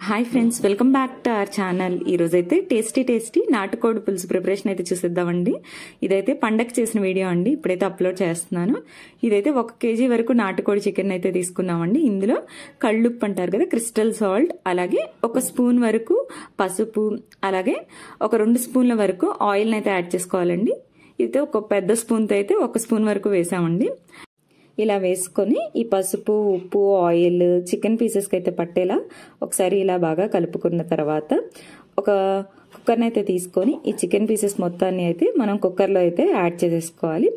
Hi friends, welcome back to our channel. ఈ రోజైతే tasty నాటుకోడి పులుసు ప్రిపరేషన్ అయితే చూసేద్దామండి. ఇదైతే పండగ చేసిన వీడియో అండి, ఇప్పుడైతే అప్లోడ్ చేస్తున్నాను. ఇదైతే 1 kg వరకు నాటుకోడి చికెన్ అయితే తీసుకున్నామండి. ఇందులో కళ్ళుప్పు అంటారు కదా, క్రిస్టల్ సాల్ట్, అలాగే 1 స్పూన్ వరకు పసుపు, అలాగే ఒక 2 స్పూన్ల వరకు ఆయిల్ని అయితే యాడ్ చేసుకోవాలండి. అయితే ఒక పెద్ద స్పూన్తో అయితే 1 స్పూన్ వరకు వేసామండి. ఇలా వేసుకొని ఈ పసుపు, ఉప్పు, ఆయిల్ చికెన్ పీసెస్కి అయితే పట్టేలా ఒకసారి ఇలా బాగా కలుపుకున్న తర్వాత ఒక కుక్కర్ని అయితే తీసుకొని ఈ చికెన్ పీసెస్ మొత్తాన్ని అయితే మనం కుక్కర్లో అయితే యాడ్ చేసేసుకోవాలి.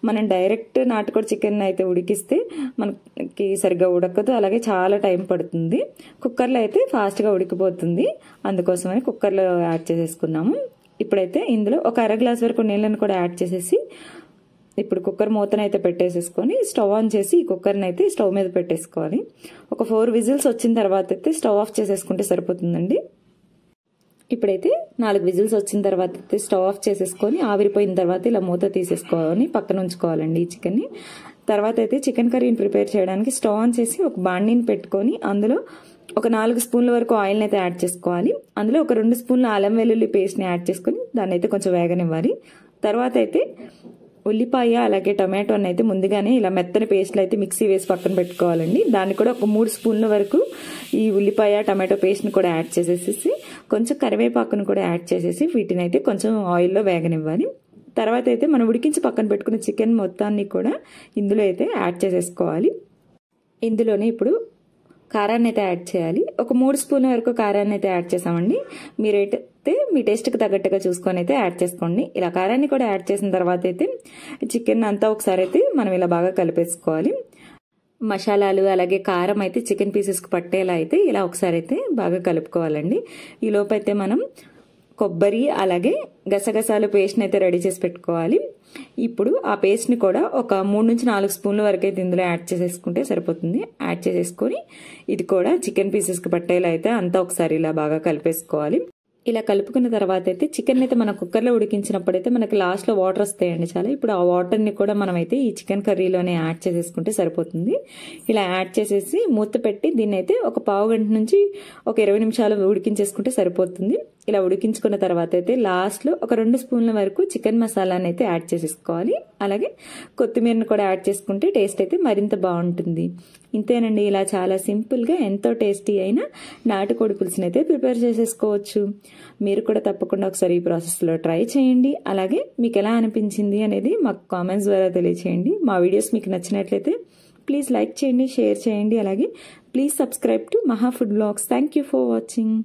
మనం డైరెక్ట్ నాటుకోడి చికెన్ అయితే ఉడికిస్తే మనకి సరిగ్గా ఉడకదు, అలాగే చాలా టైం పడుతుంది. కుక్కర్లో అయితే ఫాస్ట్గా ఉడికిపోతుంది, అందుకోసమని కుక్కర్లో యాడ్ చేసేసుకున్నాము. ఇప్పుడైతే ఇందులో ఒక 1/2 గ్లాస్ వరకు నీళ్ళని కూడా యాడ్ చేసేసి ఇప్పుడు కుక్కర్ మూతను అయితే పెట్టేసేసుకొని స్టవ్ ఆన్ చేసి ఈ కుక్కర్ని అయితే స్టవ్ మీద పెట్టేసుకోవాలి. ఒక 4 విజిల్స్ వచ్చిన తర్వాత అయితే స్టవ్ ఆఫ్ చేసేసుకుంటే సరిపోతుందండి. ఇప్పుడైతే 4 విజిల్స్ వచ్చిన తర్వాత అయితే స్టవ్ ఆఫ్ చేసేసుకొని ఆవిరిపోయిన తర్వాత ఇలా మూత తీసేసుకోవాలి, పక్కన ఉంచుకోవాలండి ఈ చికెన్ని. తర్వాత అయితే చికెన్ కర్రీని ప్రిపేర్ చేయడానికి స్టవ్ ఆన్ చేసి ఒక బాండీని పెట్టుకొని అందులో ఒక 4 స్పూన్ల వరకు ఆయిల్ని అయితే యాడ్ చేసుకోవాలి. అందులో ఒక 2 స్పూన్ల అల్లం వెల్లుల్లి పేస్ట్ని యాడ్ చేసుకుని దాన్ని అయితే కొంచెం వేగనివ్వాలి. తర్వాత అయితే ఉల్లిపాయ అలాగే టొమాటోని అయితే ముందుగానే ఇలా మెత్తని పేస్ట్లు అయితే మిక్సీ వేసి పక్కన పెట్టుకోవాలండి. దాన్ని కూడా ఒక 3 స్పూన్ల వరకు ఈ ఉల్లిపాయ టమాటో పేస్ట్ని కూడా యాడ్ చేసేసి కొంచెం కరివేపాకును కూడా యాడ్ చేసేసి వీటిని అయితే కొంచెం ఆయిల్లో వేగనివ్వాలి. తర్వాత అయితే మనం ఉడికించి పక్కన పెట్టుకున్న చికెన్ మొత్తాన్ని కూడా ఇందులో అయితే యాడ్ చేసేసుకోవాలి. ఇందులోనే ఇప్పుడు కారాన్ని అయితే యాడ్ చేయాలి. ఒక 3 స్పూన్ల వరకు కారాన్ని అయితే యాడ్ చేసామండి. మీరైతే మీ టేస్ట్కి తగ్గట్టుగా చూసుకొని అయితే యాడ్ చేసుకోండి. ఇలా కారాన్ని కూడా యాడ్ చేసిన తర్వాత అయితే చికెన్ అంతా ఒకసారి అయితే మనం ఇలా బాగా కలిపేసుకోవాలి. మసాలాలు అలాగే కారం అయితే చికెన్ పీసెస్కి పట్టేలా అయితే ఇలా ఒకసారి అయితే బాగా కలుపుకోవాలండి. ఈ లోపు అయితే మనం కొబ్బరి అలాగే గసగసాలు పేస్ట్ని అయితే రెడీ చేసి పెట్టుకోవాలి. ఇప్పుడు ఆ పేస్ట్ని కూడా ఒక 3 నుంచి 4 స్పూన్ల వరకు అయితే ఇందులో యాడ్ చేసేసుకుంటే సరిపోతుంది. యాడ్ చేసేసుకొని ఇది కూడా చికెన్ పీసెస్కి పట్టేలా అయితే అంతా ఒకసారి ఇలా బాగా కలిపేసుకోవాలి. ఇలా కలుపుకున్న తర్వాత అయితే చికెన్ అయితే మనం కుక్కర్లో ఉడికించినప్పుడు అయితే మనకి లాస్ట్లో వాటర్ వస్తాయండి చాలా. ఇప్పుడు ఆ వాటర్ని కూడా మనం అయితే ఈ చికెన్ కర్రీలోనే యాడ్ చేసేసుకుంటే సరిపోతుంది. ఇలా యాడ్ చేసేసి మూత పెట్టి దీన్ని అయితే ఒక పావు గంట నుంచి ఒక 20 నిమిషాలు ఉడికించేసుకుంటే సరిపోతుంది. ఇలా ఉడికించుకున్న తర్వాత అయితే లాస్ట్లో ఒక 2 స్పూన్ల వరకు చికెన్ మసాలాని అయితే యాడ్ చేసేసుకోవాలి. అలాగే కొత్తిమీరను కూడా యాడ్ చేసుకుంటే టేస్ట్ అయితే మరింత బాగుంటుంది. ఇంతేనండి, ఇలా చాలా సింపుల్గా ఎంతో టేస్టీ అయిన నాటుకోడి పులుసుని అయితే ప్రిపేర్ చేసేసుకోవచ్చు. మీరు కూడా తప్పకుండా ఒకసారి ఈ ప్రాసెస్లో ట్రై చేయండి. అలాగే మీకు ఎలా అనిపించింది అనేది మాకు కామెంట్స్ ద్వారా తెలియచేయండి. మా వీడియోస్ మీకు నచ్చినట్లయితే ప్లీజ్ లైక్ చేయండి, షేర్ చేయండి. అలాగే please subscribe to Maha food blogs. Thank you for watching.